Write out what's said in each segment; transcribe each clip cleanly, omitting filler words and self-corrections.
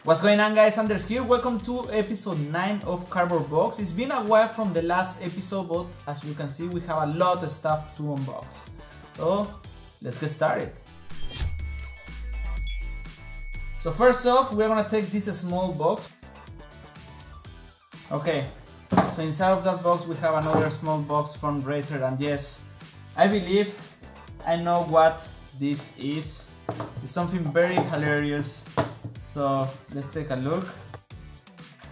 What's going on, guys? Anders here. Welcome to episode 9 of Cardboard Box. It's been a while from the last episode, but as you can see, we have a lot of stuff to unbox. So let's get started. So first off, we're gonna take this small box. Okay, so inside of that box we have another small box from Razer, and yes, I believe I know what this is. It's something very hilarious. So let's take a look.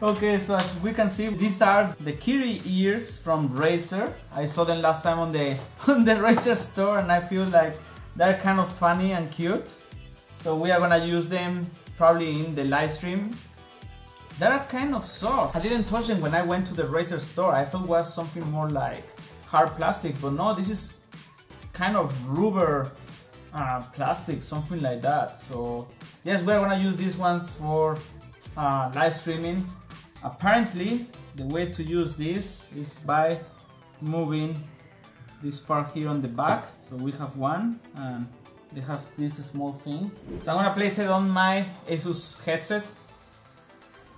Okay, so as we can see, these are the Kiri ears from Razer. I saw them last time on the Razer store, and I feel like they're kind of funny and cute. So we are gonna use them probably in the live stream. They're kind of soft. I didn't touch them when I went to the Razer store. I thought it was something more like hard plastic, but no, this is kind of rubber plastic, something like that. So yes, we're gonna use these ones for live streaming. Apparently the way to use this is by moving this part here on the back. So we have one, and they have this small thing. So I'm gonna place it on my Asus headset,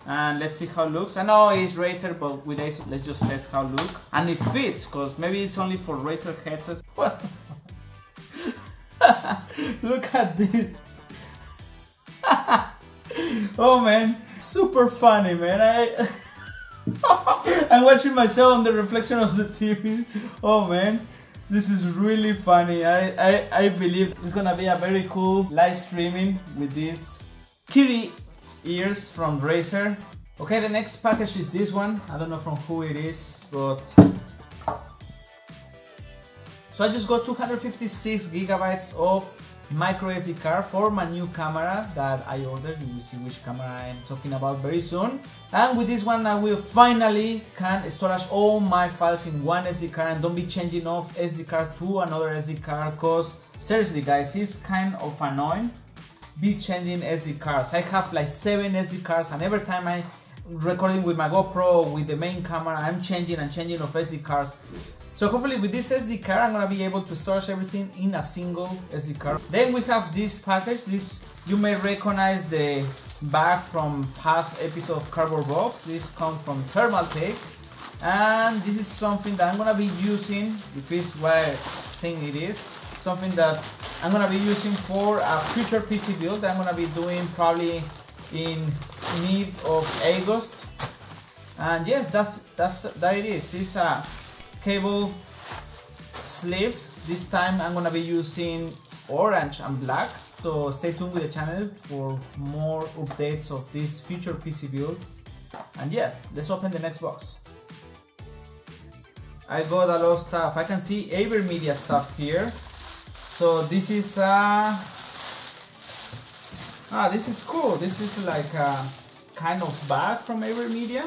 and let's see how it looks. I know it's Razer, but with Asus, let's just test how it looks. And it fits, because maybe it's only for Razer headsets. Look at this. Oh man, super funny, man. I'm watching myself on the reflection of the TV. Oh man, this is really funny. I believe it's gonna be a very cool live streaming with these Kiri ears from Razer. Okay, the next package is this one. I don't know from who it is, but so I just got 256 gigabytes of micro SD card for my new camera that I ordered. You will see which camera I'm talking about very soon. And with this one I will finally can storage all my files in one SD card and don't be changing off SD card to another SD card, because seriously guys, it's kind of annoying be changing SD cards. I have like 7 SD cards, and every time I'm recording with my GoPro with the main camera, I'm changing of SD cards. So hopefully with this SD card I'm gonna be able to store everything in a single SD card. Then we have this package. This, you may recognize the bag from past episode of Cardboard Box. This comes from Thermal Tape, and this is something that I'm gonna be using, if it's what I think it is, something that I'm gonna be using for a future PC build that I'm gonna be doing probably in mid of August. And yes, that it is. It's a cable sleeves. This time I'm gonna be using orange and black, so stay tuned with the channel for more updates of this future PC build. And yeah, let's open the next box. I got a lot of stuff. I can see AVerMedia stuff here. So this is this is cool. This is like a kind of bag from AVerMedia.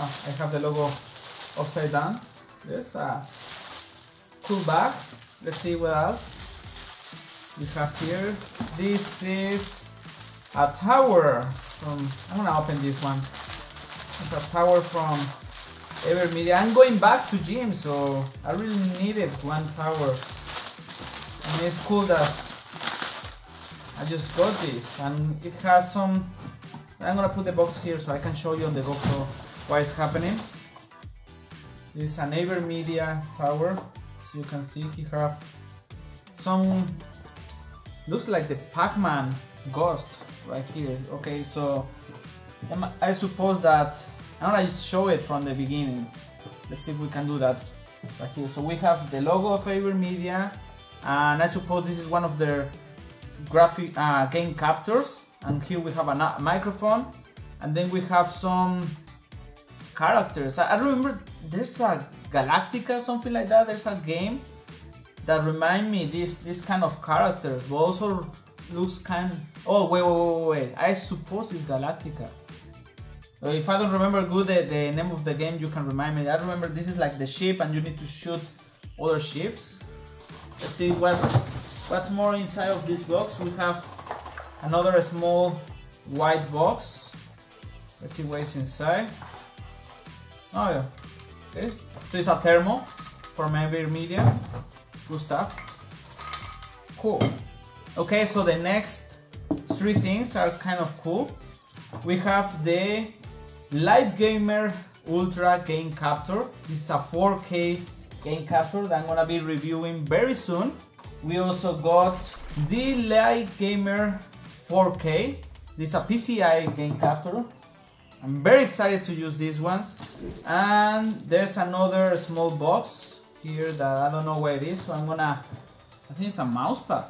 I have the logo upside down. This cool bag. Let's see what else we have here. This is a tower from, I'm gonna open this one. It's a tower from AVerMedia. I'm going back to gym, so I really needed one tower. And it's cool that I just got this, and it has some. I'm gonna put the box here so I can show you on the GoPro what is happening. This is an AVerMedia tower, so you can see he have some, looks like the Pac-Man ghost right here. Okay, so I suppose that I'm gonna show it from the beginning. Let's see if we can do that right here. So we have the logo of AVerMedia, and I suppose this is one of their graphic game captors. And here we have a microphone, and then we have some characters. I remember there's a Galactica or something like that. There's a game that remind me this kind of characters, but also looks kind. Oh wait! I suppose it's Galactica. If I don't remember good the name of the game, you can remind me. I remember this is like the ship, and you need to shoot other ships. Let's see what's more inside of this box. We have another small white box. Let's see what is inside. Oh yeah, okay. So it's a thermo from AVerMedia. Good stuff. Cool. Okay, so the next three things are kind of cool. we have the Live Gamer Ultra Game Capture. This is a 4K game capture that I'm gonna be reviewing very soon. We also got the Live Gamer 4K. This is a PCI game capture. I'm very excited to use these ones. And there's another small box here that I don't know where it is, so I think it's a mousepad.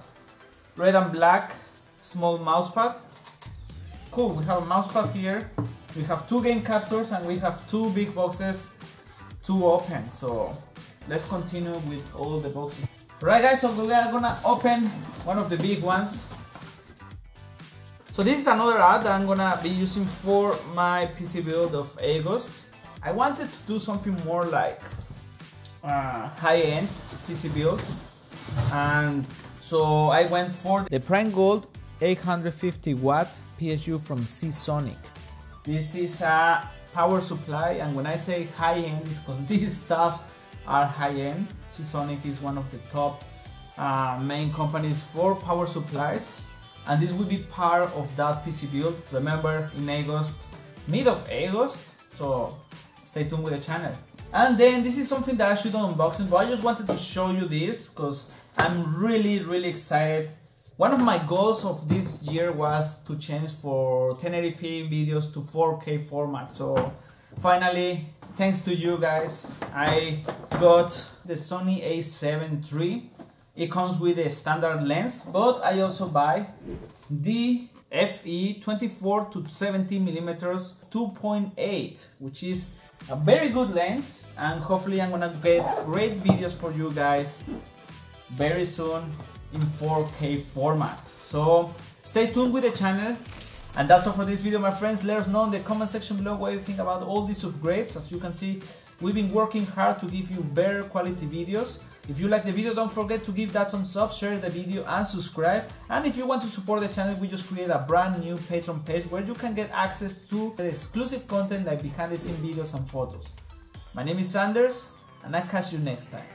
Red and black small mousepad. Cool, we have a mousepad here. We have 2 game captures and we have 2 big boxes to open. So let's continue with all the boxes. Right guys, so we are gonna open one of the big ones. So this is another ad that I'm gonna be using for my PC build of August. I wanted to do something more like high-end PC build, and so I went for the Prime Gold 850 watts PSU from Seasonic. This is a power supply, and when I say high-end, it's because these stuffs are high-end. Seasonic is one of the top main companies for power supplies, and this will be part of that PC build. Remember, in August, mid of August, so stay tuned with the channel. And then this is something that I should unboxing, but I just wanted to show you this because I'm really excited. One of my goals of this year was to change for 1080p videos to 4K format. So finally, thanks to you guys, I got the Sony a7 III. It comes with a standard lens, but I also buy the FE 24 to 70mm 2.8, which is a very good lens, and hopefully I'm gonna get great videos for you guys very soon in 4K format. So stay tuned with the channel. And that's all for this video, my friends. Let us know in the comment section below what you think about all these upgrades. As you can see, we've been working hard to give you better quality videos. If you like the video, don't forget to give that thumbs up, share the video and subscribe. And if you want to support the channel, we just create a brand new Patreon page where you can get access to the exclusive content like behind the scene videos and photos. My name is Sanders, and I'll catch you next time.